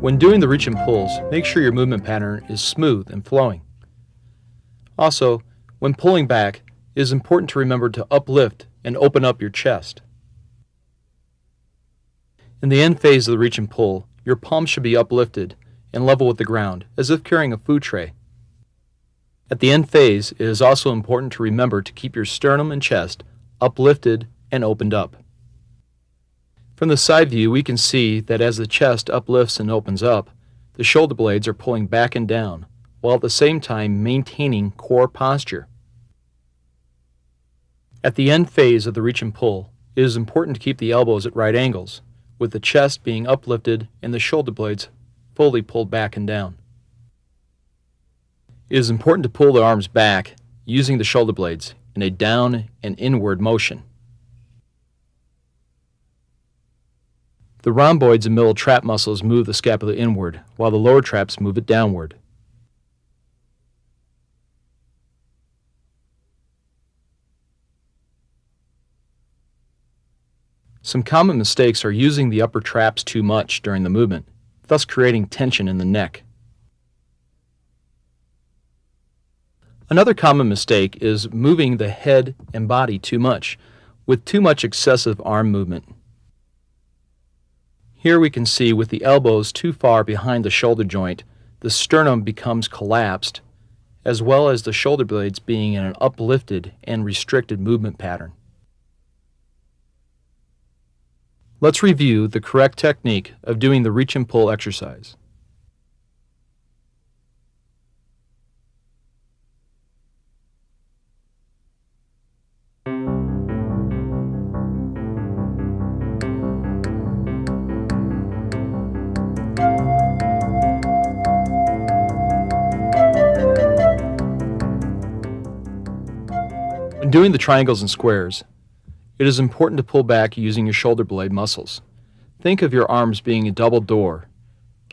When doing the reach and pulls, make sure your movement pattern is smooth and flowing. Also, when pulling back, it is important to remember to uplift and open up your chest. In the end phase of the reach and pull, your palms should be uplifted and level with the ground, as if carrying a food tray. At the end phase, it is also important to remember to keep your sternum and chest uplifted and opened up. From the side view, we can see that as the chest uplifts and opens up, the shoulder blades are pulling back and down, while at the same time maintaining core posture. At the end phase of the reach and pull, it is important to keep the elbows at right angles, with the chest being uplifted and the shoulder blades fully pulled back and down. It is important to pull the arms back using the shoulder blades in a down and inward motion. The rhomboids and middle trap muscles move the scapula inward, while the lower traps move it downward. Some common mistakes are using the upper traps too much during the movement, thus creating tension in the neck. Another common mistake is moving the head and body too much, with too much excessive arm movement. Here we can see with the elbows too far behind the shoulder joint, the sternum becomes collapsed, as well as the shoulder blades being in an uplifted and restricted movement pattern. Let's review the correct technique of doing the reach and pull exercise. When doing the triangles and squares, it is important to pull back using your shoulder blade muscles. Think of your arms being a double door,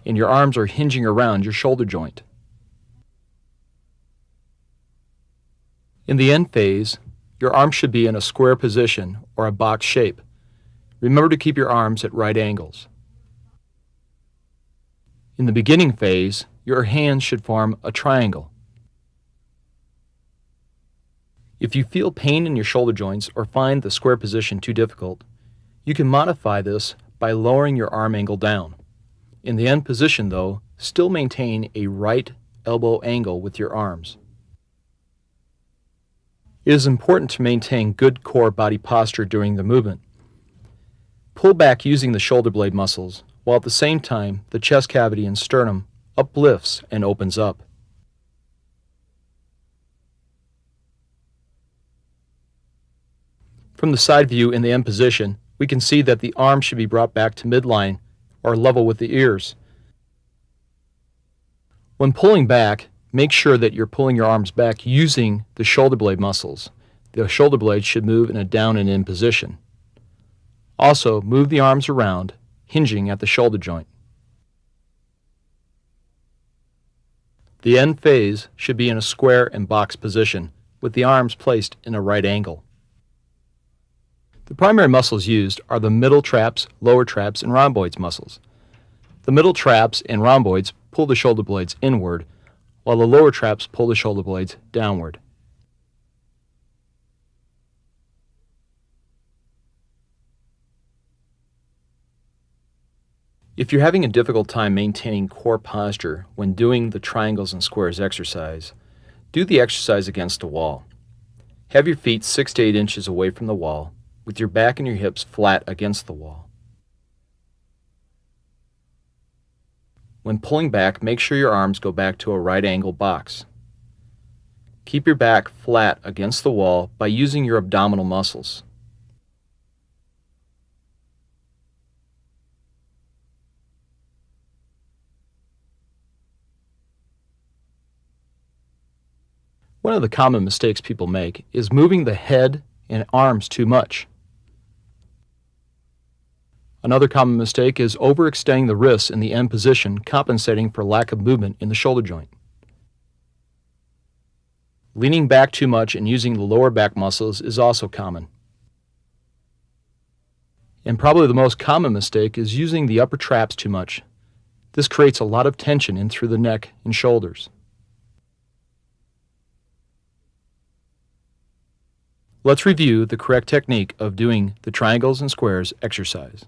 and your arms are hinging around your shoulder joint. In the end phase, your arms should be in a square position or a box shape. Remember to keep your arms at right angles. In the beginning phase, your hands should form a triangle. If you feel pain in your shoulder joints or find the square position too difficult, you can modify this by lowering your arm angle down. In the end position, though, still maintain a right elbow angle with your arms. It is important to maintain good core body posture during the movement. Pull back using the shoulder blade muscles, while at the same time the chest cavity and sternum uplifts and opens up. From the side view in the end position, we can see that the arm should be brought back to midline or level with the ears. When pulling back, make sure that you're pulling your arms back using the shoulder blade muscles. The shoulder blades should move in a down and in position. Also, move the arms around, hinging at the shoulder joint. The end phase should be in a square and box position, with the arms placed in a right angle. The primary muscles used are the middle traps, lower traps, and rhomboids muscles. The middle traps and rhomboids pull the shoulder blades inward, while the lower traps pull the shoulder blades downward. If you're having a difficult time maintaining core posture when doing the triangles and squares exercise, do the exercise against a wall. Have your feet 6 to 8 inches away from the wall, with your back and your hips flat against the wall. When pulling back, make sure your arms go back to a right angle box. Keep your back flat against the wall by using your abdominal muscles. One of the common mistakes people make is moving the head and arms too much. Another common mistake is overextending the wrists in the end position, compensating for lack of movement in the shoulder joint. Leaning back too much and using the lower back muscles is also common. And probably the most common mistake is using the upper traps too much. This creates a lot of tension in through the neck and shoulders. Let's review the correct technique of doing the triangles and squares exercise.